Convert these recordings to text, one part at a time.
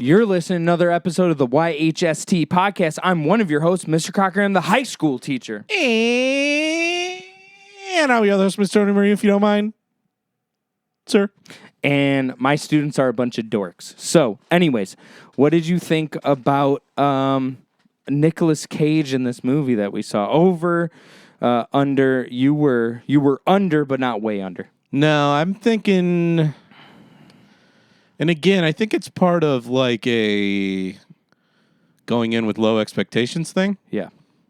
You're listening to another episode of the YHST podcast. I'm one of your hosts, Mr. Cocker. I'm the high school teacher. And I'm your other host, Mr. Tony Marie, if you don't mind, sir. And my students are a bunch of dorks. So, anyways, what did you think about Nicolas Cage in this movie that we saw? Over, under, you were under, but not way under. No, I'm thinking... And again, I think it's part of like a going in with low expectations thing. Yeah.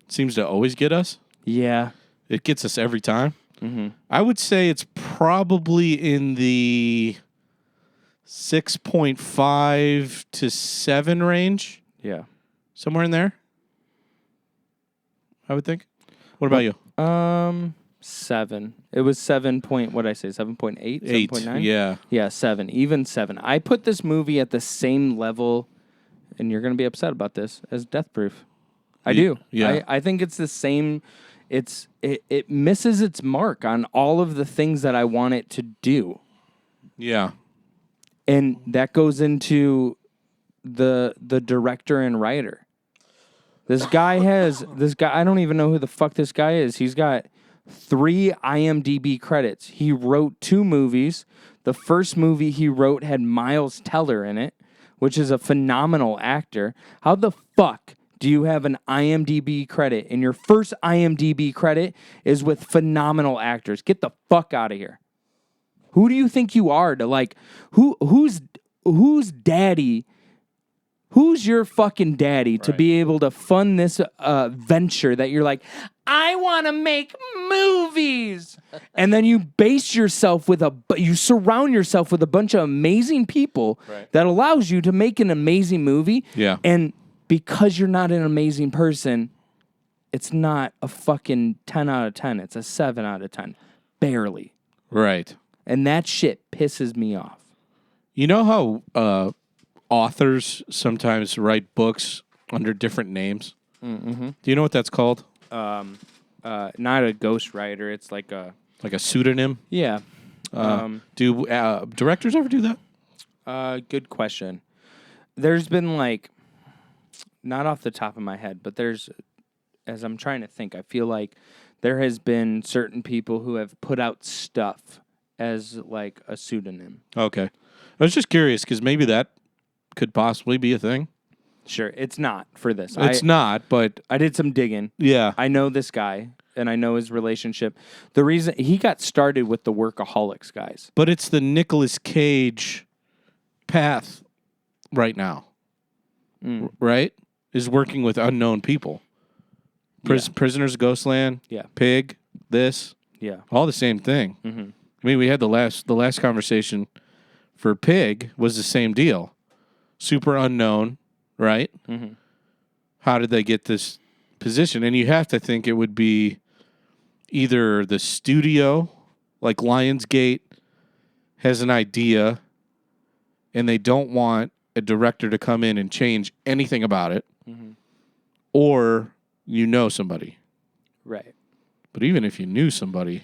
Seems to always get us. Yeah. It gets us every time. Mm-hmm. I would say it's probably in the 6.5 to 7 range. Yeah. Somewhere in there, I would think. What about you? 7. It was 7 point, what did I say, 7.8? 8, 7.9? yeah. Yeah, 7. Even 7. I put this movie at the same level, and you're going to be upset about this, as Death Proof. I do. Yeah. I think it's the same. It misses its mark on all of the things that I want it to do. Yeah. And that goes into the director and writer. This guy, I don't even know who the fuck this guy is. He's got 3 IMDb credits. He wrote 2 movies. The first movie he wrote had Miles Teller in it, which is a phenomenal actor. How the fuck do you have an IMDb credit and your first IMDb credit is with phenomenal actors? Get the fuck out of here. Who do you think you are to like who's daddy? Who's your fucking daddy to be able to fund this venture that you're like, I want to make movies, and then you base yourself you surround yourself with a bunch of amazing people that allows you to make an amazing movie. Yeah. And because you're not an amazing person, it's not a fucking 10 out of 10. It's a 7 out of 10, barely. Right. And that shit pisses me off. You know how authors sometimes write books under different names? Mm-hmm. Do you know what that's called? Not a ghostwriter. It's like a pseudonym? Yeah. Do directors ever do that? Good question. There's been not off the top of my head, but as I'm trying to think, I feel like there has been certain people who have put out stuff as like a pseudonym. Okay. I was just curious because maybe that could possibly be a thing. Sure. It's not for this. It's not, but... I did some digging. Yeah. I know this guy, and I know his relationship. The reason... He got started with the Workaholics guys. But it's the Nicolas Cage path right now. Right? Is working with unknown people. Prisoners of Ghostland. Yeah. Pig. This. Yeah. All the same thing. Mm-hmm. I mean, we had the last conversation for Pig was the same deal. Super unknown, right? Mm-hmm. How did they get this position? And you have to think it would be either the studio, like Lionsgate, has an idea, and they don't want a director to come in and change anything about it, or you know somebody. Right. But even if you knew somebody...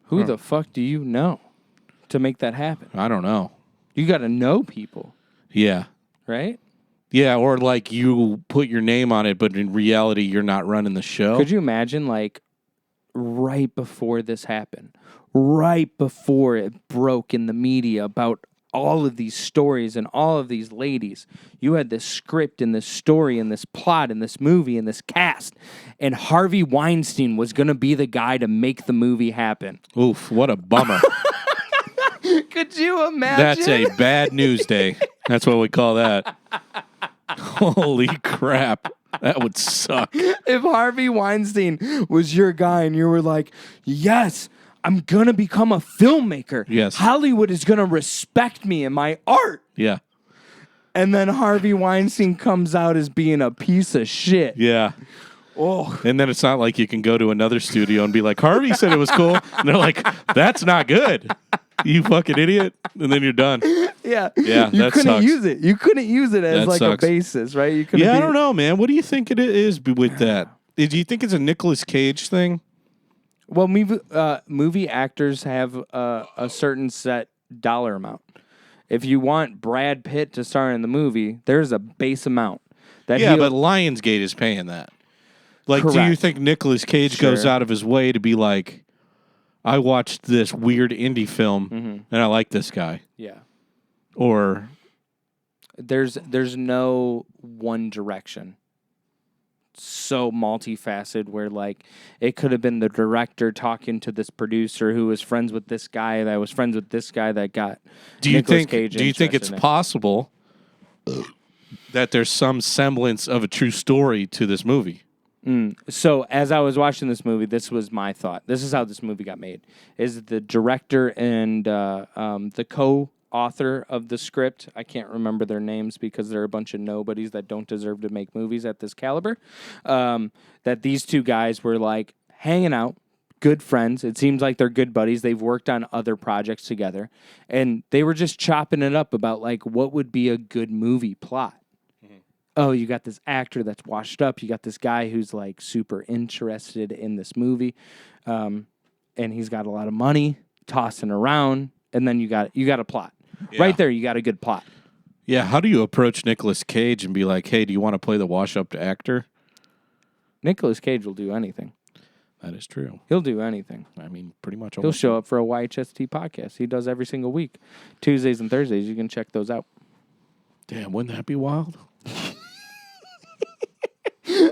Who the fuck do you know to make that happen? I don't know. You got to know people. Yeah. Right? Yeah, or like you put your name on it, but in reality, you're not running the show. Could you imagine, right before this happened, right before it broke in the media about all of these stories and all of these ladies, you had this script and this story and this plot and this movie and this cast, and Harvey Weinstein was going to be the guy to make the movie happen. Oof, what a bummer. Could you imagine? That's a bad news day. That's what we call that. Holy crap. That would suck. If Harvey Weinstein was your guy and you were like, yes, I'm going to become a filmmaker. Yes. Hollywood is going to respect me and my art. Yeah. And then Harvey Weinstein comes out as being a piece of shit. Yeah. Oh. And then it's not like you can go to another studio and be like, Harvey said it was cool. And they're like, that's not good. You fucking idiot. And then you're done. Yeah. Yeah, you that couldn't sucks. use it. You couldn't use it as That sucks. a basis, right? You couldn't I don't know, man. What do you think it is with that? Do you think it's a Nicolas Cage thing? Well, movie actors have a certain set dollar amount. If you want Brad Pitt to star in the movie, there's a base amount. That Yeah, but Lionsgate is paying that. Like, do you Correct. think Nicolas Cage goes Sure. out of his way to be like, I watched this weird indie film and I like this guy? Yeah. Or There's no one direction. So multifaceted where like it could have been the director talking to this producer who was friends with this guy that was friends with this guy that got do you Nicolas think Cage do you think it's interested in it. possible that there's some semblance of a true story to this movie? So as I was watching this movie, this was my thought. This is how this movie got made. Is the director and the co-author of the script, I can't remember their names because they're a bunch of nobodies that don't deserve to make movies at this caliber, that these two guys were like hanging out, good friends. It seems like they're good buddies. They've worked on other projects together. And they were just chopping it up about like what would be a good movie plot. Oh, you got this actor that's washed up. You got this guy who's like super interested in this movie, and he's got a lot of money tossing around. And then you got a plot right there. You got a good plot. Yeah, how do you approach Nicolas Cage and be like, hey, do you want to play the wash-up actor? Nicolas Cage will do anything. That is true. He'll do anything. I mean, pretty much. He'll show up for a YHST podcast. He does every single week, Tuesdays and Thursdays. You can check those out. Damn, wouldn't that be wild?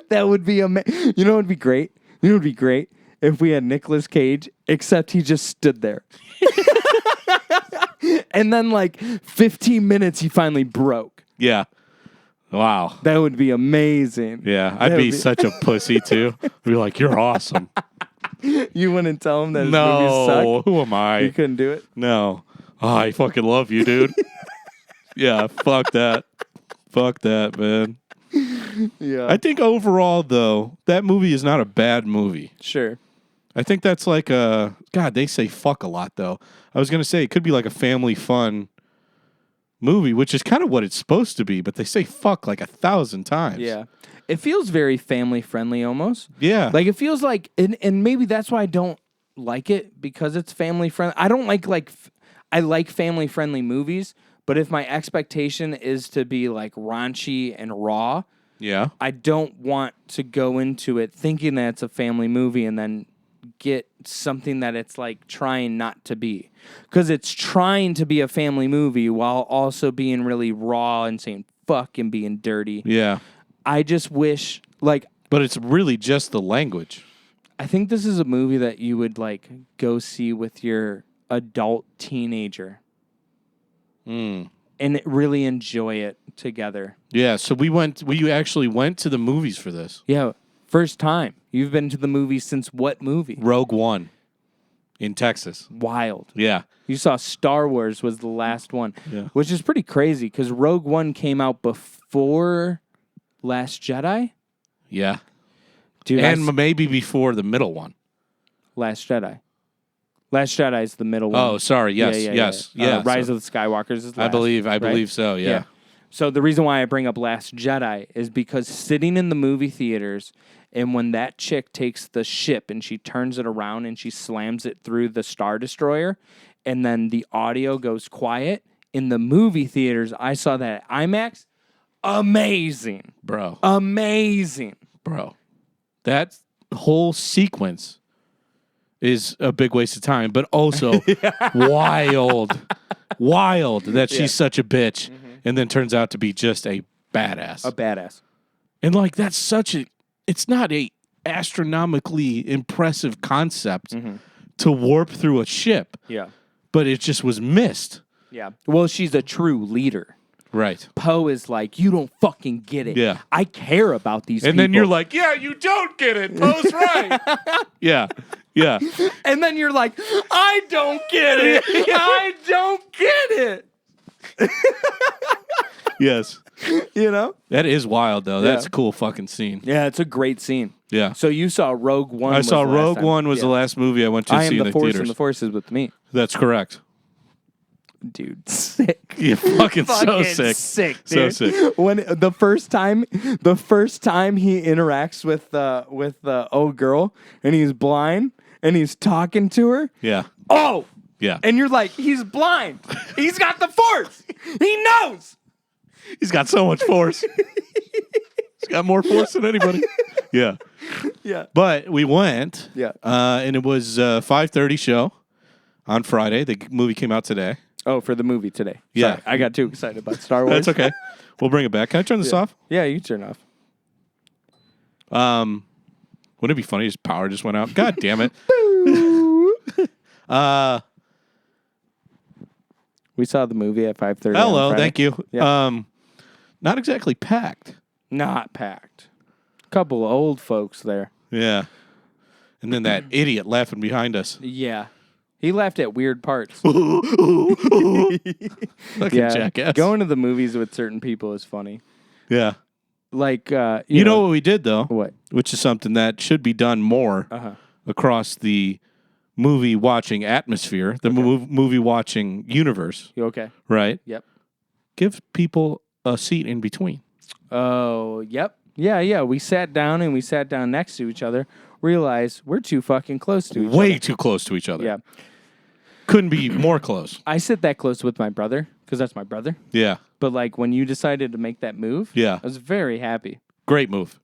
That would be amazing. You know what would be great? You know what would be great? If we had Nicolas Cage, except he just stood there. And then, like, 15 minutes, he finally broke. Yeah. Wow. That would be amazing. Yeah, I'd be such a pussy, too. I'd be like, you're awesome. You wouldn't tell him that his movies No, suck? who am I? You couldn't do it? No. Oh, I fucking love you, dude. Yeah, fuck that. Fuck that, man. Yeah. I think overall, though, that movie is not a bad movie. Sure. I think that's like a... God, they say fuck a lot, though. I was going to say, it could be like a family fun movie, which is kind of what it's supposed to be, but they say fuck like 1,000 times. Yeah. It feels very family-friendly almost. Yeah. Like, it feels like... And maybe that's why I don't like it, because it's family-friendly. I don't like... I like family-friendly movies, but if my expectation is to be, like, raunchy and raw... Yeah. I don't want to go into it thinking that it's a family movie and then get something that it's like trying not to be. Because it's trying to be a family movie while also being really raw and saying fuck and being dirty. Yeah. I just wish, like... But it's really just the language. I think this is a movie that you would like go see with your adult teenager. And really enjoy it together. Yeah, so we actually went to the movies for this. Yeah, first time. You've been to the movies since what movie? Rogue One in Texas. Wild. Yeah. You saw Star Wars was the last one, Yeah. which is pretty crazy because Rogue One came out before Last Jedi. Yeah. Dude, And maybe before the middle one. Last Jedi. Last Jedi is the middle one. Oh, sorry. Yes, yes. Yeah. Rise of the Skywalkers is last. I believe right? so, yeah. So the reason why I bring up Last Jedi is because sitting in the movie theaters, and when that chick takes the ship and she turns it around and she slams it through the Star Destroyer, and then the audio goes quiet, in the movie theaters, I saw that at IMAX. Amazing. Bro. Amazing. Bro. That whole sequence is a big waste of time, but also wild. Wild that she's such a bitch and then turns out to be just a badass. A badass. And like that's such a it's not a astronomically impressive concept to warp through a ship. Yeah. But it just was missed. Yeah. Well, she's a true leader. Right. Poe is like, you don't fucking get it. Yeah. I care about these people. And then you're like, yeah, you don't get it. Poe's right. Yeah. Yeah. And then you're like, I don't get it. I don't get it. Yes. You know? That is wild, though. That's a cool fucking scene. Yeah, it's a great scene. Yeah. So you saw Rogue One. I saw Rogue One was the last movie I went to I see am in the the Force theaters. and the Force is with me. That's correct. Dude, sick. Yeah, fucking so sick. Sick, So dude. sick. When the first time he interacts with the old girl and he's blind and he's talking to her. Yeah. Oh, Yeah. And you're like, he's blind. He's got the force. He knows. He's got so much force. He's got more force than anybody. Yeah. Yeah. But we went. Yeah. And it was a 5:30 show on Friday. The movie came out today. Oh, for the movie today. Yeah. Sorry, I got too excited about Star Wars. That's okay. We'll bring it back. Can I turn this off? Yeah, you turn off. Wouldn't it be funny if his power just went out? God damn it. We saw the movie at 5:30. Hello, thank you. Yeah. Not exactly packed. Not packed. Couple of old folks there. Yeah. And then that idiot laughing behind us. Yeah. He laughed at weird parts. Fucking jackass. Going to the movies with certain people is funny. Yeah. Like, You know what we did, though? What? Which is something that should be done more across the movie watching atmosphere, the movie watching universe. You okay? Right? Yep. Give people a seat in between. Oh, yep. Yeah. We sat down and we sat down next to each other. Realized we're too fucking close to each other. Way too close to each other. Yeah. Couldn't be more close. I sit that close with my brother because that's my brother. Yeah. But like when you decided to make that move, Yeah. I was very happy. Great move.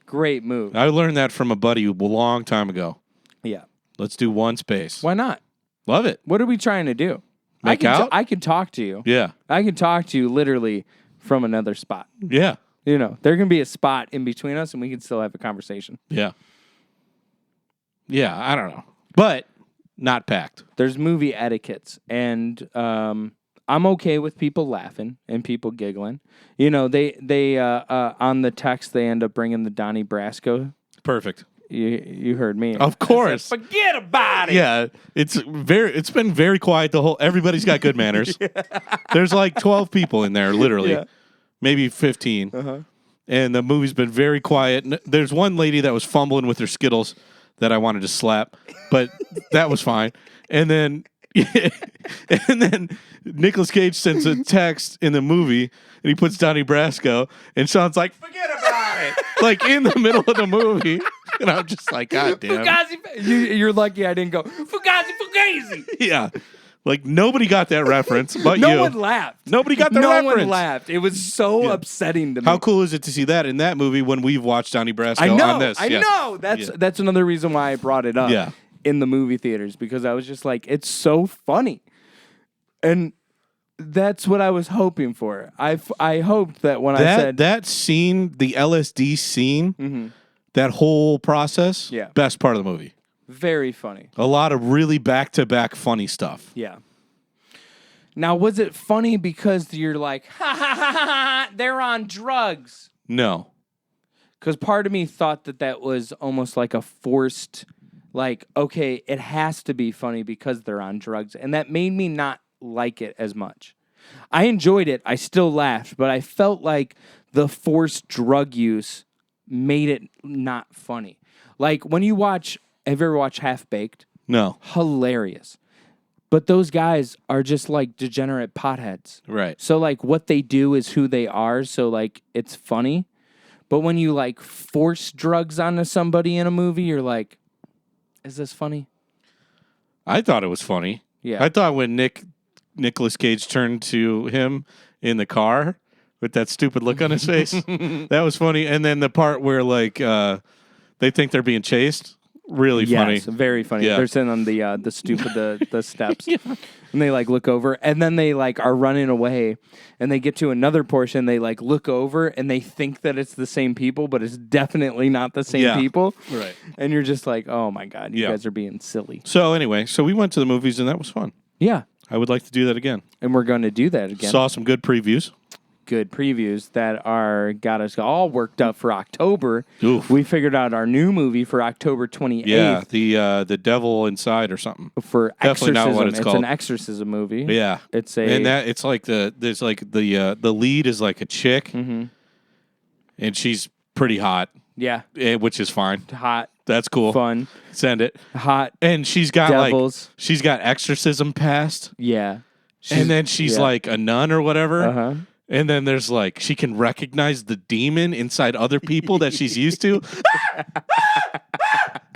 Great move. I learned that from a buddy a long time ago. Yeah. Let's do one space. Why not? Love it. What are we trying to do? Make out? I can talk to you. Yeah. I can talk to you literally from another spot. Yeah. You know, there can be a spot in between us and we can still have a conversation. Yeah. Yeah, I don't know. But not packed. There's movie etiquettes, and I'm okay with people laughing and people giggling. You know, they on the text they end up bringing the Donnie Brasco. Perfect. You heard me. Of course. Said, forget about it. Yeah, it's been very quiet everybody's got good manners. There's like 12 people in there literally. Yeah. Maybe 15. And the movie's been very quiet. There's one lady that was fumbling with her Skittles that I wanted to slap, but that was fine. And then Nicolas Cage sends a text in the movie, and he puts Donnie Brasco, and Sean's like, forget about it, like in the middle of the movie. And I'm just like, God damn. You're lucky I didn't go, Fugazi. Yeah. Like, nobody got that reference but you. No one laughed. Nobody got that no reference. one laughed. It was so upsetting to me. How cool is it to see that in that movie when we've watched Donnie Brasco on this? I know. That's another reason why I brought it up in the movie theaters, because I was just like, it's so funny. And that's what I was hoping for. I hoped that when I said... That scene, the LSD scene, that whole process, best part of the movie. Very funny. A lot of really back-to-back funny stuff. Yeah. Now, was it funny because you're like, ha, they're on drugs? No. Because part of me thought that was almost like a forced, like, okay, it has to be funny because they're on drugs. And that made me not like it as much. I enjoyed it. I still laughed. But I felt like the forced drug use made it not funny. Like, when you watch... Have you ever watched Half-Baked? No. Hilarious. But those guys are just like degenerate potheads. Right. So like what they do is who they are. So like it's funny. But when you like force drugs onto somebody in a movie, you're like, is this funny? I thought it was funny. Yeah. I thought when Nicolas Cage turned to him in the car with that stupid look on his face, that was funny. And then the part where like they think they're being chased. Really funny. Yes, very funny. Yeah. They're sitting on the stoop of the steps. And they like look over and then they like are running away and they get to another portion. They like look over and they think that it's the same people, but it's definitely not the same people. Right. And you're just like, oh my God, you guys are being silly. So anyway, we went to the movies and that was fun. Yeah. I would like to do that again. And we're going to do that again. Saw some good previews. Good previews that got us all worked up for October. Oof. We figured out our new movie for October 28th. Yeah, the Devil Inside or something. For Definitely exorcism. not what it's called. It's an exorcism movie. Yeah, and that it's like the lead is like a chick, and she's pretty hot. Yeah, which is fine. Hot. That's cool. Fun. Send it. Hot. And she's got devils. She's got exorcism past. Yeah. And then she's like a nun or whatever. Uh-huh. And then there's like, she can recognize the demon inside other people that she's used to.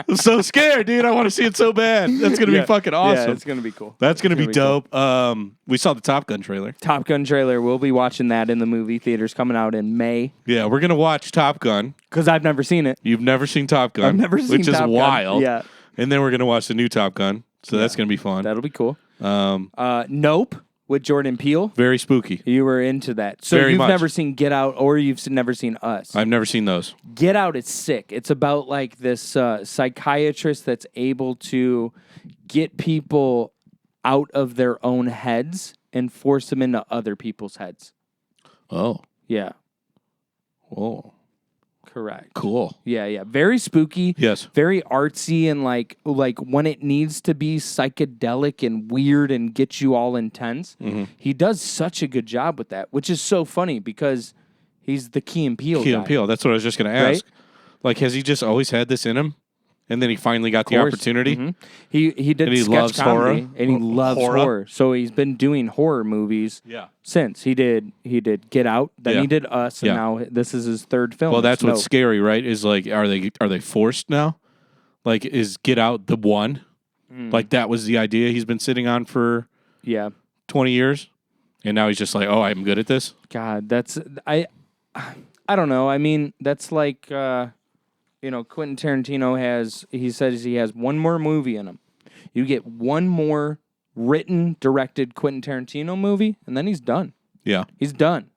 I'm so scared, dude. I want to see it so bad. That's gonna be fucking awesome. Yeah, it's gonna be cool. That's gonna be cool. dope. We saw the Top Gun trailer. Top Gun trailer. We'll be watching that in the movie theaters coming out in May. Yeah, we're gonna watch Top Gun Because I've never seen it. You've never seen Top Gun. I've never seen which Top is Gun. wild. Yeah. And then we're gonna watch the new Top Gun. So that's gonna be fun. That'll be cool. Nope with Jordan Peele. Very spooky. You were into that. So Very you've much. never seen Get Out or you've never seen Us. I've never seen those. Get Out is sick. It's about like this psychiatrist that's able to get people out of their own heads and force them into other people's heads. Oh. Yeah. Oh. Correct. Cool. Yeah. Very spooky. Yes. Very artsy and like when it needs to be psychedelic and weird and get you all intense. Mm-hmm. He does such a good job with that, which is so funny because he's the Key and Peele Key guy. and Peele. That's what I was just going to ask. Right? Like, has he just always had this in him? And then he finally got the opportunity? Mm-hmm. He did And he sketch loves comedy, horror? and he loves horror. So he's been doing horror movies since. He did Get Out, then he did Us, and now this is his third film. Well, that's Nope. what's scary, right? Is like, are they forced now? Like, is Get Out the one? Like, that was the idea he's been sitting on for 20 years? And now he's just like, oh, I'm good at this? God, that's... I don't know. I mean, that's like... Quentin Tarantino he says he has one more movie in him. You get one more written, directed Quentin Tarantino movie, and then he's done. Yeah. He's done.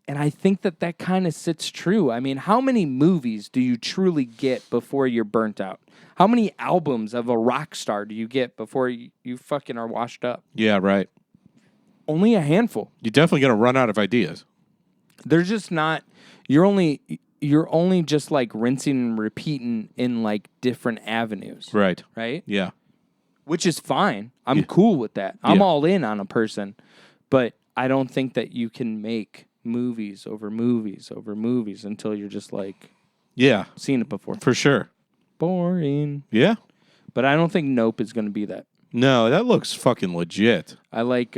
And I think that kind of sits true. I mean, how many movies do you truly get before you're burnt out? How many albums of a rock star do you get before you fucking are washed up? Yeah, right. Only a handful. You're definitely going to run out of ideas. They're just not... You're only just like rinsing and repeating in like different avenues. Right. Right? Yeah. Which is fine. I'm cool with that. I'm all in on a person. But I don't think that you can make movies over movies over movies until you're just like seen it before. For sure. Boring. Yeah. But I don't think Nope is going to be that. No, that looks fucking legit. I like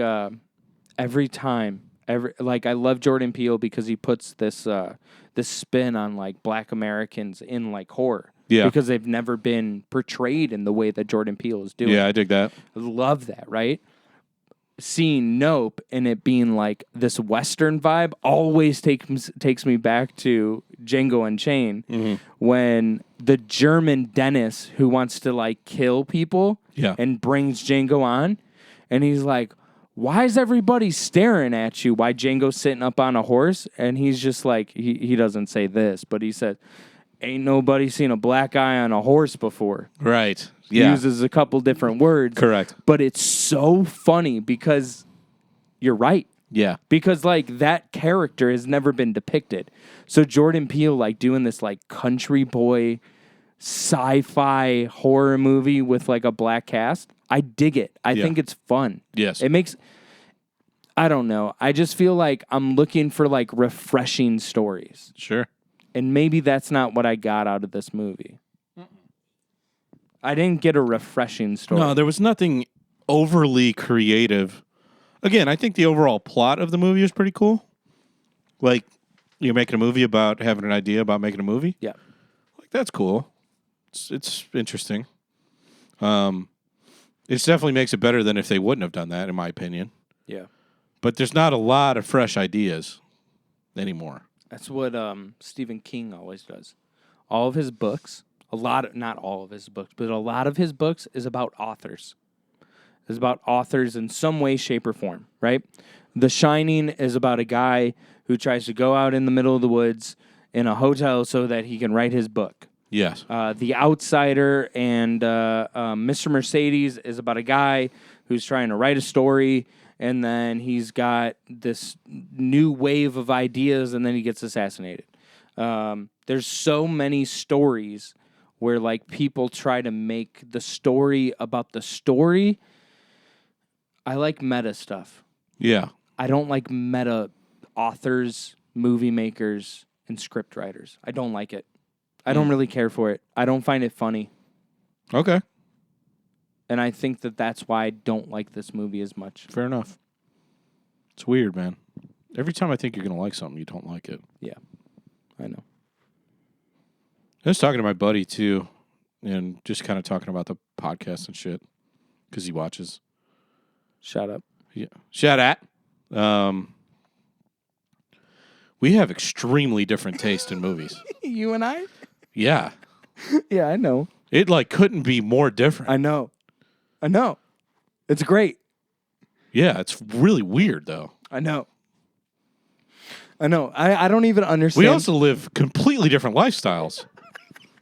every time. I love Jordan Peele because he puts this spin on like Black Americans in like horror. Yeah. Because they've never been portrayed in the way that Jordan Peele is doing. Yeah, I dig that. I love that, right? Seeing Nope and it being like this Western vibe always takes me back to Django Unchained when the German dentist who wants to like kill people and brings Django on and he's like, why is everybody staring at you? Why Django's sitting up on a horse? And he's just like, he doesn't say this, but he said, ain't nobody seen a black guy on a horse before. Right. He uses a couple different words. Correct. But it's so funny because you're right. Yeah. Because like that character has never been depicted. So Jordan Peele like doing this like country boy sci-fi horror movie with like a black cast. I dig it. I think it's fun. Yes. It makes... I don't know. I just feel like I'm looking for like refreshing stories. Sure. And maybe that's not what I got out of this movie. I didn't get a refreshing story. No, there was nothing overly creative. Again, I think the overall plot of the movie is pretty cool. Like, you're making a movie about having an idea about making a movie. Yeah. Like, that's cool. It's interesting. It definitely makes it better than if they wouldn't have done that, in my opinion. Yeah. But there's not a lot of fresh ideas anymore. That's what Stephen King always does. All of his books, not all of his books, but a lot of his books is about authors. It's about authors in some way, shape, or form, right? The Shining is about a guy who tries to go out in the middle of the woods in a hotel so that he can write his book. Yes. The Outsider and Mr. Mercedes is about a guy who's trying to write a story, and then he's got this new wave of ideas, and then he gets assassinated. There's so many stories where like people try to make the story about the story. I like meta stuff. Yeah. I don't like meta authors, movie makers, and script writers. I don't like it. I don't really care for it. I don't find it funny. Okay. And I think that that's why I don't like this movie as much. Fair enough. It's weird, man. Every time I think you're going to like something, you don't like it. Yeah, I know. I was talking to my buddy, too. and just kind of talking about the podcast and shit because he watches. Shut up. Yeah. Shout out. We have extremely different taste in movies. You and I? Yeah. Yeah, I know. It couldn't be more different. I know. It's great. Yeah, it's really weird though. I know. I don't even understand. We also live completely different lifestyles.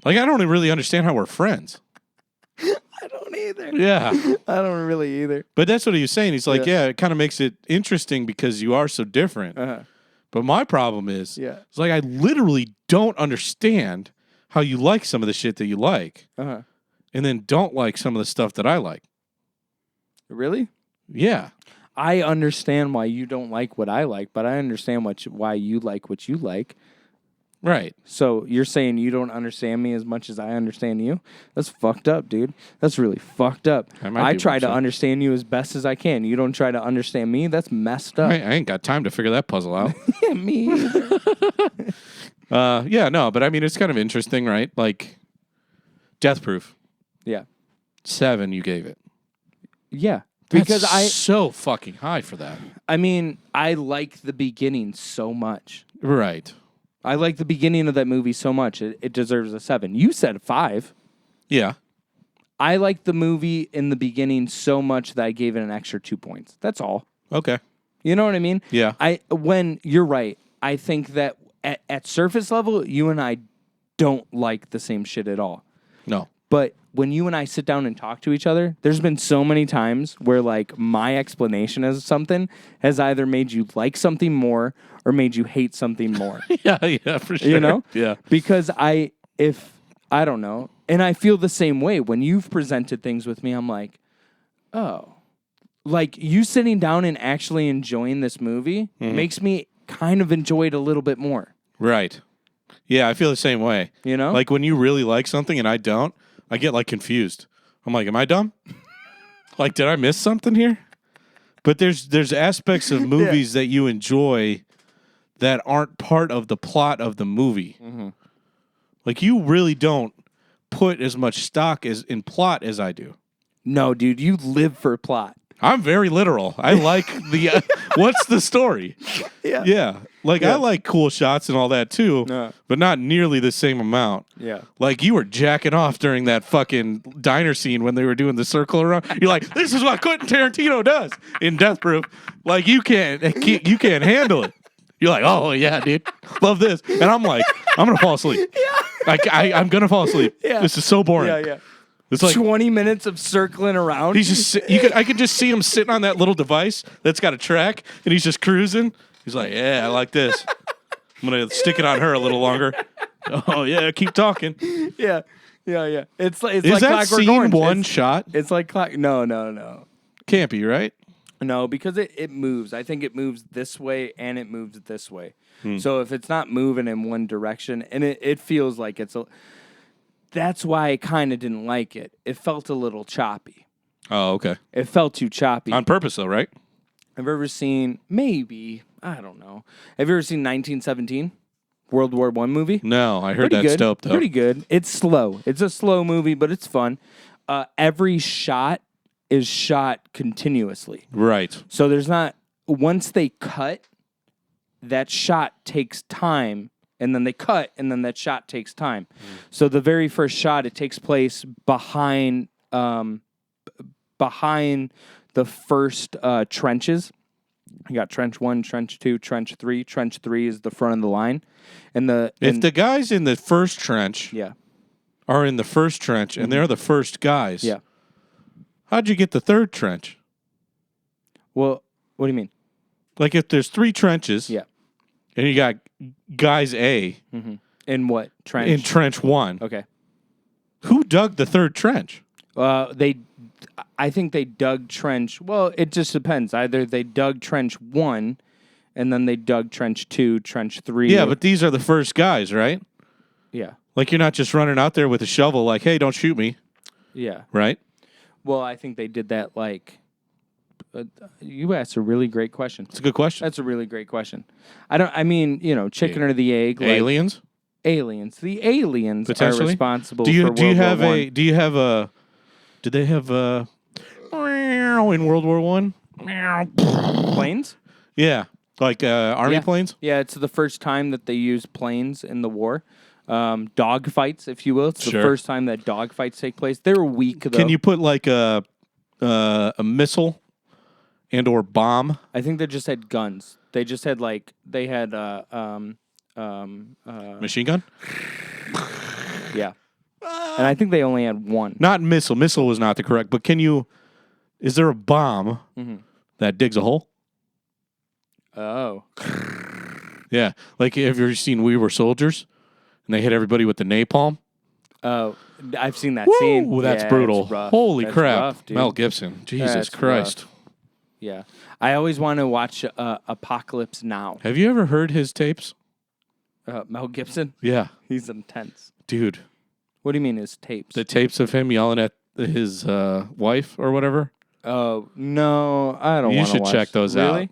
I don't really understand how we're friends. I don't either. Yeah. I don't really either. But that's what he was saying. He's like, yeah, it kind of makes it interesting because you are so different. Uh-huh. But my problem is, it's I literally don't understand how you like some of the shit that you like, and then don't like some of the stuff that I like. Really? Yeah. I understand why you don't like what I like, but I understand why you like what you like. Right. So you're saying you don't understand me as much as I understand you? That's fucked up, dude. That's really fucked up. I try to understand you as best as I can. You don't try to understand me? That's messed up. I ain't got time to figure that puzzle out. Yeah, me either. Yeah, no, but I mean, it's kind of interesting, right? Like, Death Proof. Yeah. 7 you gave it. Yeah. Because so fucking high for that. I mean, I like the beginning so much. Right. I like the beginning of that movie so much. It deserves a 7. You said 5. Yeah. I like the movie in the beginning so much that I gave it an extra 2 points. That's all. Okay. You know what I mean? Yeah. When you're right, I think that at surface level, you and I don't like the same shit at all. No. But when you and I sit down and talk to each other, there's been so many times where my explanation of something has either made you like something more or made you hate something more. Yeah, for sure. You know? Yeah. Because I don't know, and I feel the same way when you've presented things with me, I'm like, oh, like you sitting down and actually enjoying this movie makes me kind of enjoy it a little bit more. Right. Yeah, I feel the same way. You know? Like when you really like something and I don't, I get confused. I'm like, am I dumb? Did I miss something here? But there's aspects of movies that you enjoy that aren't part of the plot of the movie. Mm-hmm. You really don't put as much stock in plot as I do. No, dude, you live for plot. I'm very literal. I like the what's the story? Yeah. Yeah. I like cool shots and all that too, but not nearly the same amount. Yeah. You were jacking off during that fucking diner scene when they were doing the circle around. You're like, this is what Quentin Tarantino does in Death Proof. You can't handle it. You're like, oh yeah, dude, love this. And I'm like, I'm gonna fall asleep. Yeah. I'm gonna fall asleep. Yeah. This is so boring. Yeah. It's 20 minutes of circling around. He's just I could just see him sitting on that little device that's got a track, and he's just cruising. He's like, yeah, I like this. I'm gonna stick it on her a little longer. Oh yeah, keep talking. Yeah. It's is like that Clockwork scene Orange. one shot? It's like No. Can't be, right? No, because it moves. I think it moves this way and it moves this way. So if it's not moving in one direction, and it feels like it's a. That's why I kind of didn't like it. It felt a little choppy. Oh, okay. It felt too choppy. On purpose, though, right? Have you ever seen, maybe, I don't know. Have you ever seen 1917? World War I movie? No, I heard Pretty that's good. dope, though. Pretty good. It's slow. It's a slow movie, but it's fun. Every shot is shot continuously. Right. So there's not, once they cut, that shot takes time. And then they cut, and then that shot takes time. So the very first shot, it takes place behind the first trenches. You got trench 1, trench 2, trench 3. Trench 3 is the front of the line. If the guys in the first trench are in the first trench, and they're the first guys, how'd you get the third trench? Well, what do you mean? If there's 3 trenches, and you got guys A. Mm-hmm. In what trench? In trench 1. Okay. Who dug the third trench? I think they dug trench. Well, it just depends. Either they dug trench 1, and then they dug trench 2, trench 3. Yeah, but these are the first guys, right? Yeah. You're not just running out there with a shovel hey, don't shoot me. Yeah. Right? Well, I think they did that you asked a really great question. It's a good question. That's a really great question. Chicken or the egg. Aliens? Aliens. The aliens are Potentially? responsible Do you for do you World have War a do you have a did they have a in World War One? Planes? Yeah, like army Yeah. planes. Yeah, it's the first time that they use planes in the war. Dog fights, if you will. It's the Sure. first time that dog fights take place. They're weak, though. Can you put like a missile and or bomb? I think they just had guns. They just had Machine gun? yeah. And I think they only had one. Not missile. Missile was not the correct. But is there a bomb that digs a hole? Oh. Yeah. Like, have you ever seen We Were Soldiers? And they hit everybody with the napalm? Oh, I've seen that scene. Ooh, that's Yeah, brutal. it's rough. Holy That's crap. rough, dude. Mel Gibson. Jesus That's Christ. Yeah. I always want to watch Apocalypse Now. Have you ever heard his tapes? Mel Gibson? Yeah. He's intense. Dude. What do you mean his tapes? The tapes of him yelling at his wife or whatever? Oh, no. I don't want to You should watch. check those Really? out.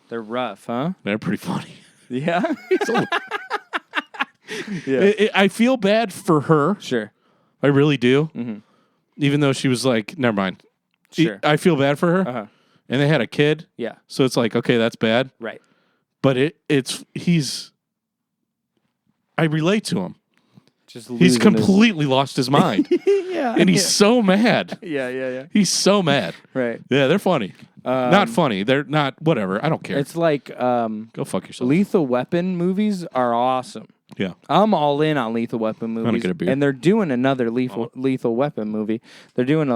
They're rough, huh? They're pretty funny. Yeah? Yeah. I feel bad for her. Sure. I really do. Mhm. Even though she was like, never mind. Sure. I feel bad for her. Uh-huh. And they had a kid. Yeah. So it's like, okay, that's bad. Right. But I relate to him. Just He's losing completely lost his mind. Yeah. And he's so mad. Yeah. He's so mad. Right. Yeah, they're funny. Not funny. They're not, whatever. I don't care. It's like Go fuck yourself. Lethal Weapon movies are awesome. Yeah. I'm all in on Lethal Weapon gonna movies, get a beer. and they're doing another Lethal Weapon movie. They're doing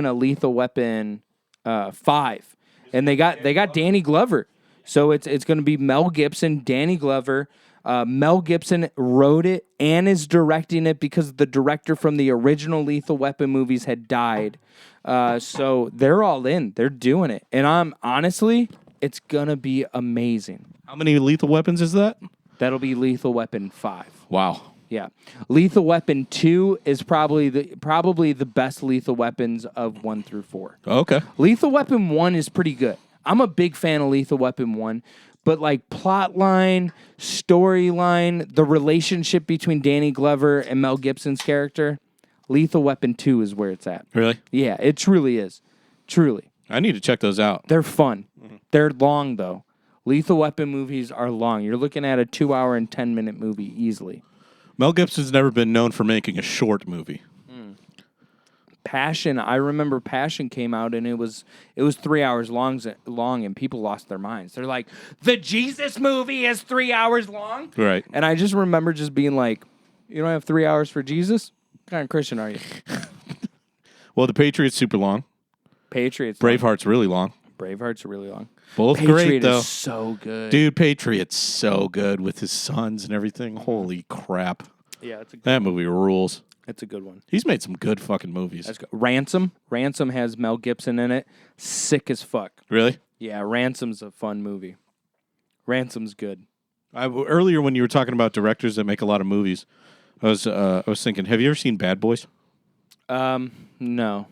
a Lethal Weapon 5, and they got Danny Glover, so it's going to be Mel Gibson, Danny Glover. Mel Gibson wrote it and is directing it because the director from the original Lethal Weapon movies had died. So they're all in. They're doing it, and it's gonna be amazing. How many lethal weapons is that? That'll be Lethal Weapon 5. Wow. Yeah. Lethal Weapon 2 is probably the best Lethal Weapons of 1 through 4. Okay. Lethal Weapon 1 is pretty good. I'm a big fan of Lethal Weapon 1, but like plot line, storyline, the relationship between Danny Glover and Mel Gibson's character, Lethal Weapon 2 is where it's at. Really? Yeah, it truly is. Truly. I need to check those out. They're fun. They're long, though. Lethal Weapon movies are long. You're looking at a 2-hour and 10-minute movie easily. Mel Gibson's never been known for making a short movie. Passion, I remember Passion came out and it was 3 hours long and people lost their minds. They're like, the Jesus movie is 3 hours long? Right. And I just remember just being like, you don't have 3 hours for Jesus? What kind of Christian are you? Well, The Patriot's super long. Patriots. Braveheart's really long. Braveheart's really long. Both Patriot great, though. is so good. Dude, Patriot's so good with his sons and everything. Holy crap. Yeah, it's a good That movie rules. It's a good one. He's made some good fucking movies. That's good. Ransom. Ransom has Mel Gibson in it. Sick as fuck. Really? Yeah, Ransom's a fun movie. Ransom's good. Earlier when you were talking about directors that make a lot of movies, I was thinking, have you ever seen Bad Boys? No.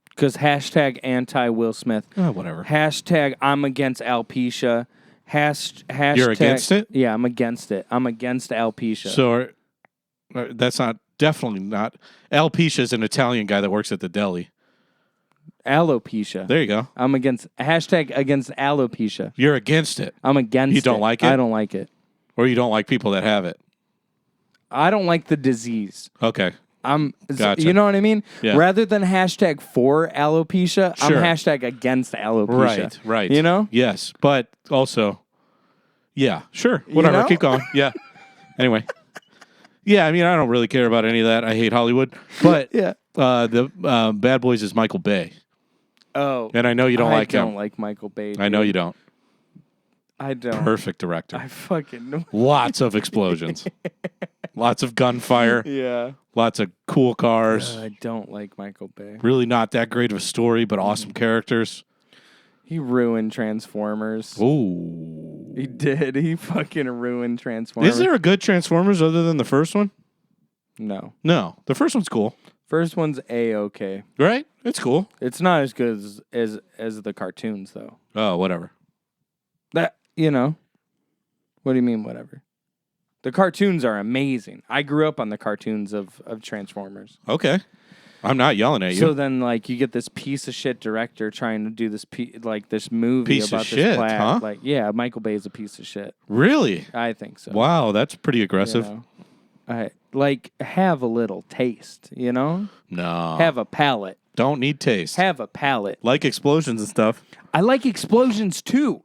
Because hashtag anti-Will Smith. Oh, whatever. Hashtag I'm against alopecia. Hashtag, You're against it? Yeah, I'm against it. I'm against alopecia. So that's definitely not. Alopecia is an Italian guy that works at the deli. Alopecia. There you go. I'm against alopecia. You're against it. I'm against it. You don't like it? I don't like it. Or you don't like people that have it. I don't like the disease. Okay. Gotcha. You know what I mean? Yeah. Rather than hashtag for alopecia, Sure. I'm hashtag against alopecia. Right. You know? Yes. But also, yeah, sure. Whatever. know? Keep going. Yeah. Anyway. Yeah, I mean, I don't really care about any of that. I hate Hollywood. But Yeah. the Bad Boys is Michael Bay. Oh. And I know you don't like him. I don't like Michael Bay. I know dude. you don't. I don't. Perfect director. I fucking know. Lots of explosions. Lots of gunfire. Yeah. Lots of cool cars. I don't like Michael Bay. Really not that great of a story, but awesome characters. He ruined Transformers. Ooh. He did. He fucking ruined Transformers. Is there a good Transformers other than the first one? No. No. The first one's cool. First one's A-okay. Right? It's cool. It's not as good as the cartoons, though. Oh, whatever. That, you know. What do you mean, whatever? The cartoons are amazing. I grew up on the cartoons of Transformers. Okay. I'm not yelling at you. So then, like, you get this piece of shit director trying to do this this movie Piece of about shit, this plaid. huh? Like, yeah, Michael Bay is a piece of shit. Really? I think so. Wow, that's pretty You aggressive. know? Have a little taste, you know? No. Have a palate. Don't need taste. Have a palate. Like explosions and stuff. I like explosions too.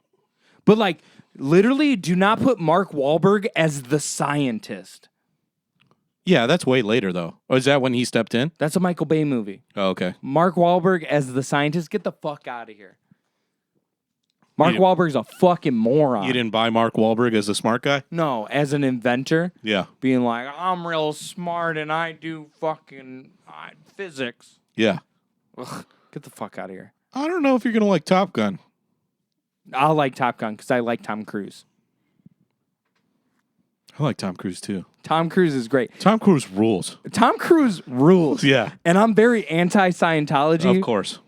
But, like, literally do not put Mark Wahlberg as the scientist. Yeah, that's way later, though. Oh, is that when he stepped in? That's a Michael Bay movie. Oh, okay. Mark Wahlberg as the scientist. Get the fuck out of here. Mark Wahlberg's a fucking moron. You didn't buy Mark Wahlberg as a smart guy? No, as an inventor. Yeah. Being like, I'm real smart and I do fucking physics. Yeah. Ugh, get the fuck out of here. I don't know if you're going to like Top Gun. I'll like Top Gun because I like Tom Cruise. I like Tom Cruise, too. Tom Cruise is great. Tom Cruise rules. Tom Cruise rules. Yeah. And I'm very anti-Scientology. Of course.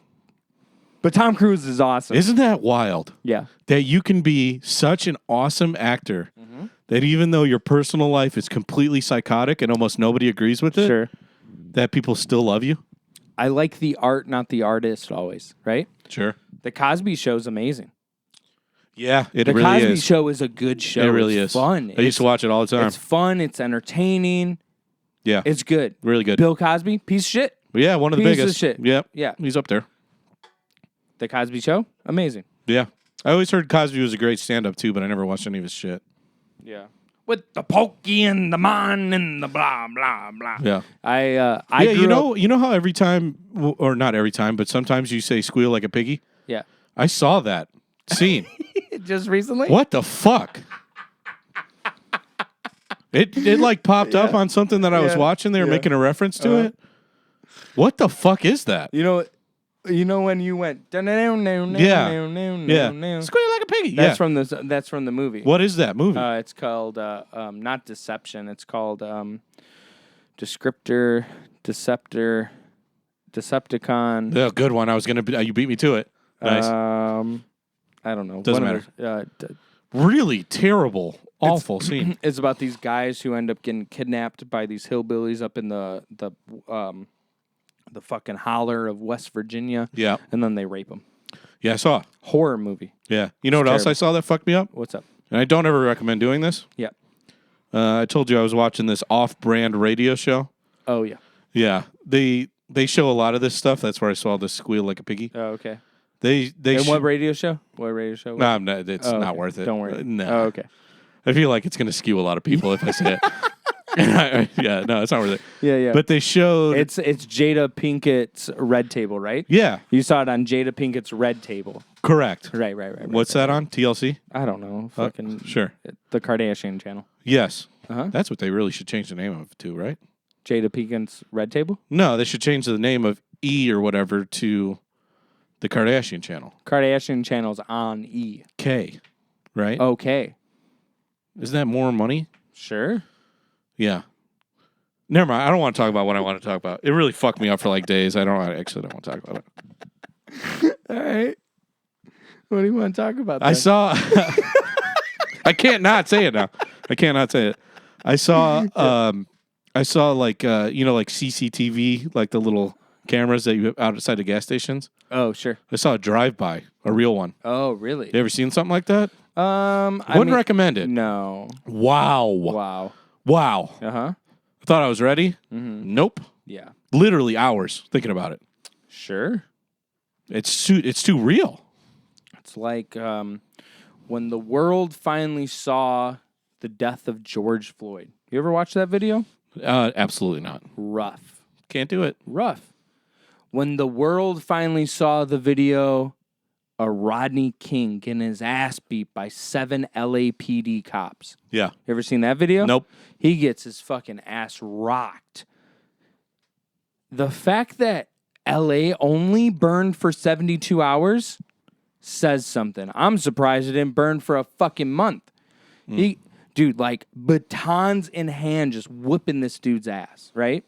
But Tom Cruise is awesome. Isn't that wild? Yeah. That you can be such an awesome actor that even though your personal life is completely psychotic and almost nobody agrees with it, Sure. that people still love you? I like the art, not the artist always, right? Sure. The Cosby Show's amazing. Yeah, it The really Cosby is. Show is a good show. It really It's is. fun. I used to watch it all the time. It's fun. It's entertaining. Yeah. It's good. Really good. Bill Cosby, piece of shit. Yeah, one of the Piece of biggest. shit. Yep. Yeah. He's up there. The Cosby Show, amazing. Yeah. I always heard Cosby was a great stand-up, too, but I never watched any of his shit. Yeah. With the pokey and the man and the blah, blah, blah. Yeah. I Yeah, grew up. you know how every time, or not every time, but sometimes you say squeal like a piggy? Yeah. I saw that scene. Just recently? What the fuck? It like popped up on something that I was Yeah. watching. They were Yeah. making a reference to it. What the fuck is that? You know when you went Yeah. yeah. Squeal like a piggy. That's from the movie. What is that movie? It's called not Deception. It's called Descriptor, Deceptor, Decepticon. Oh, good one. I was gonna. You beat me to it. Nice. I don't know. Doesn't One of matter. those, Really terrible, awful scene. It's about these guys who end up getting kidnapped by these hillbillies up in the fucking holler of West Virginia. Yeah. And then they rape them. Yeah, I saw. Horror movie. Yeah. You know what else terrible. I saw that fucked me up? What's up? And I don't ever recommend doing this. Yeah. I told you I was watching this off-brand radio show. Oh yeah. Yeah. They show a lot of this stuff. That's where I saw the squeal like a piggy. Oh okay. They And what radio show? What radio show? No, it's Oh, not okay. worth it. Don't worry. No. Oh, okay. I feel like it's going to skew a lot of people if I say it. Yeah, no, it's not worth it. Yeah, yeah. But they showed. It's Jada Pinkett's Red Table, right? Yeah, You saw it on Jada Pinkett's Red Table. correct. Right. What's that on? TLC? I don't know. Fucking Sure. The Kardashian channel. Yes. Uh-huh. That's what they really should change the name of it to, right? Jada Pinkett's Red Table? No, they should change the name of E or whatever to the Kardashian channel. Kardashian channel's on E. K, right? Okay. Isn't that more money? Sure. Yeah. Never mind. I don't want to talk about what I want to talk about. It really fucked me up for like days. I don't want to talk about it. All right. What do you want to talk about? I saw. I can't not say it now. I can't not say it. I saw. I saw like like CCTV, like the little cameras that you have outside of gas stations. Oh, sure. I saw a drive-by, a real one. Oh, really? You ever seen something like that? I Wouldn't mean, recommend it. No. Wow. Wow. Wow. Uh-huh. I thought I was ready. Mm-hmm. Nope. Yeah. Literally hours thinking about it. Sure. It's too real. It's like when the world finally saw the death of George Floyd. You ever watch that video? Absolutely not. Rough. Can't do it. Rough. When the world finally saw the video of Rodney King getting his ass beat by 7 LAPD cops. Yeah. You ever seen that video? Nope. He gets his fucking ass rocked. The fact that LA only burned for 72 hours says something. I'm surprised it didn't burn for a fucking month. Dude, like batons in hand just whooping this dude's ass, right?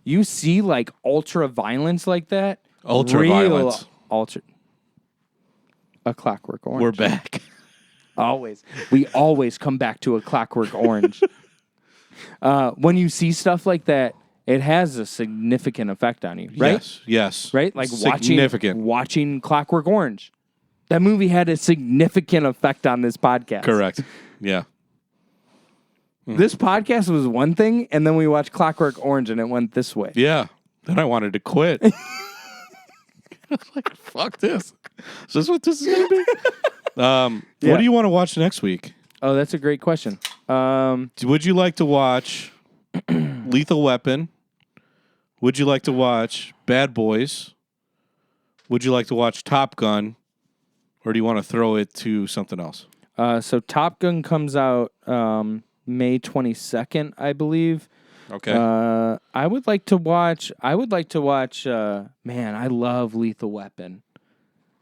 You see like ultra violence like that. Ultra violence. A Clockwork Orange. We're back. Always. We always come back to A Clockwork Orange. When you see stuff like that, it has a significant effect on you, right? Yes. Right? Like significant. watching Clockwork Orange. That movie had a significant effect on this podcast. Correct. Yeah. This podcast was one thing, and then we watched Clockwork Orange, and it went this way. Yeah. Then I wanted to quit. I was like, fuck this. Is this what this is going to be? What do you want to watch next week? Oh, that's a great question. Would you like to watch Lethal Weapon? Would you like to watch Bad Boys? Would you like to watch Top Gun? Or do you want to throw it to something else? So Top Gun comes out May 22nd, I believe. Okay. I would like to watch. Man, I love Lethal Weapon.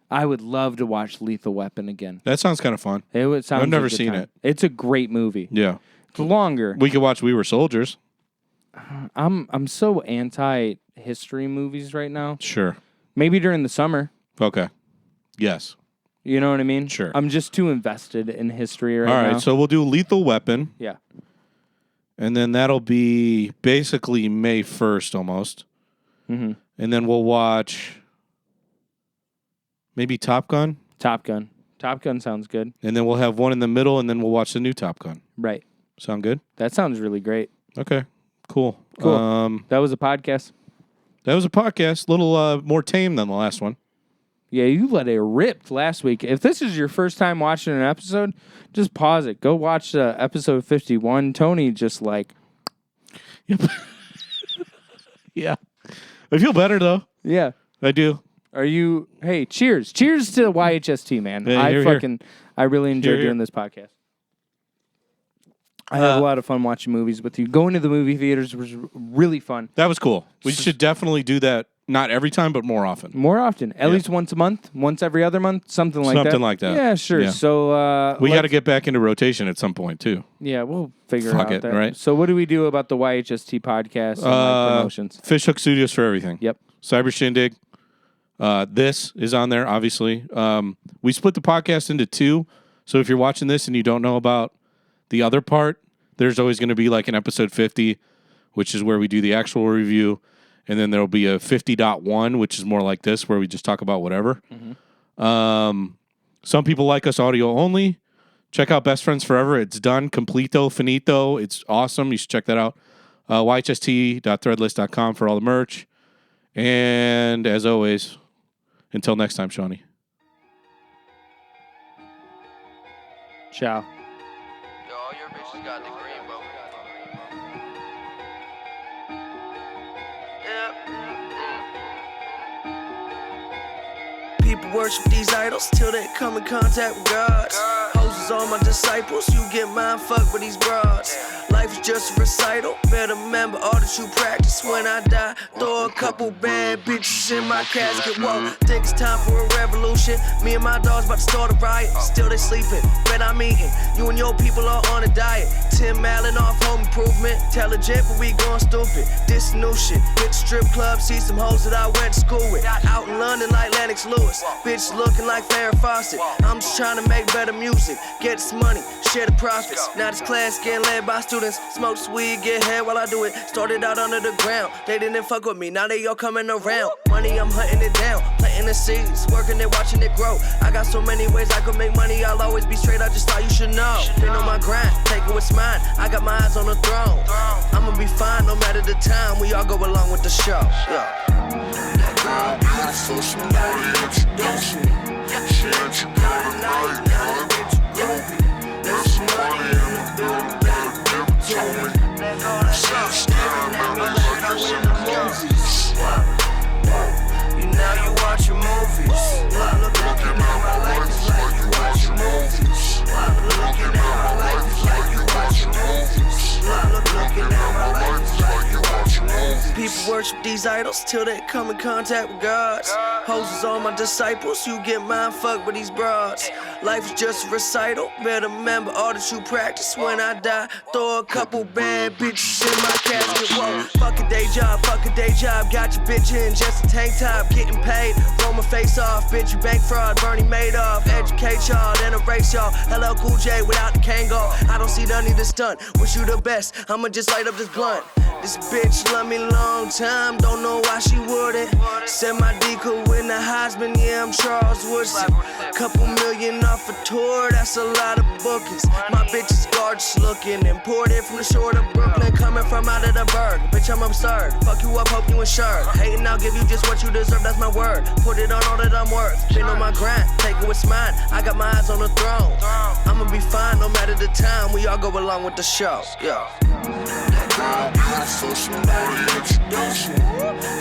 I would love to watch Lethal Weapon again. That sounds kind of fun. It would sound. I've never seen it. It's a great movie. Yeah. It's longer. We could watch We Were Soldiers. I'm so anti-history movies right now. Sure. Maybe during the summer. Okay. Yes. You know what I mean? Sure. I'm just too invested in history right now. All right, so we'll do Lethal Weapon. Yeah. And then that'll be basically May 1st almost. Mm-hmm. And then we'll watch maybe Top Gun. Top Gun. Top Gun sounds good. And then we'll have one in the middle, and then we'll watch the new Top Gun. Right. Sound good? That sounds really great. Okay. Cool. That was a podcast. That was a podcast. A little more tame than the last one. Yeah, you let it rip last week. If this is your first time watching an episode, just pause it. Go watch episode 51. Tony just like... Yep. Yeah. I feel better, though. Yeah. I do. Are you... Hey, cheers. Cheers to YHST, man. Hey, I really enjoyed Here. doing this podcast. I had a lot of fun watching movies with you. Going to the movie theaters was really fun. That was cool. We should definitely do that. Not every time, but more often. More often. At least once a month, once every other month, something like that. Something like that. Yeah, sure. Yeah. So we got to get back into rotation at some point, too. Yeah, we'll figure Fuck out it, that. right? So what do we do about the YHST podcast and promotions? Fishhook Studios for everything. Yep. Cyber Shindig. This is on there, obviously. We split the podcast into two. So if you're watching this and you don't know about the other part, there's always going to be like an episode 50, which is where we do the actual review. And then there'll be a 50.1, which is more like this, where we just talk about whatever. Mm-hmm. Some people like us audio only. Check out Best Friends Forever. It's done. Complito, finito. It's awesome. You should check that out. YHST.threadless.com for all the merch. And as always, until next time, Shawnee. Ciao. Yo, all your bitches got the green, bro. People worship these idols till they come in contact with God. Hoses all my disciples, you get mind fucked with these broads. Life is just a recital, better remember all that you practice. When I die, throw a couple bad bitches in my casket. Whoa, think it's time for a revolution. Me and my dogs about to start a riot. Still they sleeping, bet I'm eating. You and your people are on a diet. Tim Allen off home improvement. Intelligent, but we going stupid. This new shit. Hit the strip club, see some hoes that I went to school with. Out in London like Lennox Lewis. Bitch looking like Farrah Fawcett. I'm just trying to make better music. Get this money, share the profits. Now this class getting led by students. Smoke weed, get head while I do it. Started out under the ground. They didn't fuck with me, now they all coming around. Money, I'm hunting it down. Planting the seeds, working it, watching it grow. I got so many ways I could make money. I'll always be straight, I just thought you should know. Been on my grind, taking what's mine. I got my eyes on the throne. I'ma be fine no matter the time. We all go along with the show. Girl, beautiful, she know the introduction. She ain't you girl tonight, girl. There's some money in the building, better give it to me. Sit staring at me like you in the movies. You know you watch your movies. Looking at my life is like you watch your movies. Looking at my life is like you watch your movies. Looking at my life is like you watch your movies. People worship these idols till they come in contact with God. Hoses all my disciples, you get mind fucked with these broads. Life is just a recital. Better remember all that you practice. When I die, throw a couple bad bitches in my casket. Whoa, fuck a day job, got your bitch in just a tank top, getting paid. Roll my face off, bitch, you bank fraud, Bernie Madoff. Educate y'all, then erase y'all. LL Cool J without the Kango. I don't see the need to stunt. Wish you the best, I'ma just light up this blunt. This bitch love me long time, don't know why she wouldn't. Said my D could win the Heisman, yeah, I'm Charles Woodson. Couple million off a tour, that's a lot of bookings. My bitch is gorgeous looking, imported from the shore of Brooklyn, coming from out of the burg. Bitch, I'm absurd, fuck you up, hope you insured. Hating, I'll give you just what you deserve, that's my word. Put it on all that I'm worth, been on my grind, take it what's mine. I got my eyes on the throne, I'ma be fine no matter the time. We all go along with the show, yeah. Girl, beautiful, somebody introduce me.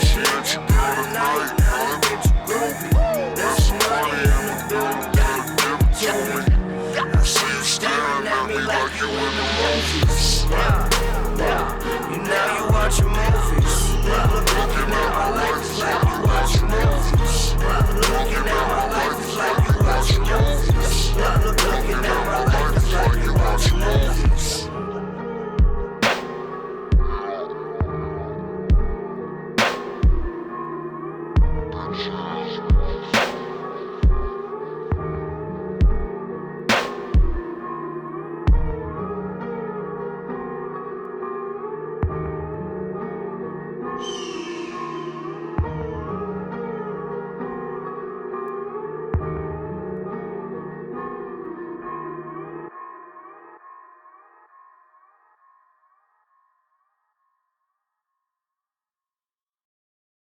She ain't your girl tonight, I bet you groovy. There's some money in the building, gotta give it to me. I see you staring at me like you in the movies. You know you watching movies. Looking at my life like you watching movies. Looking at my life like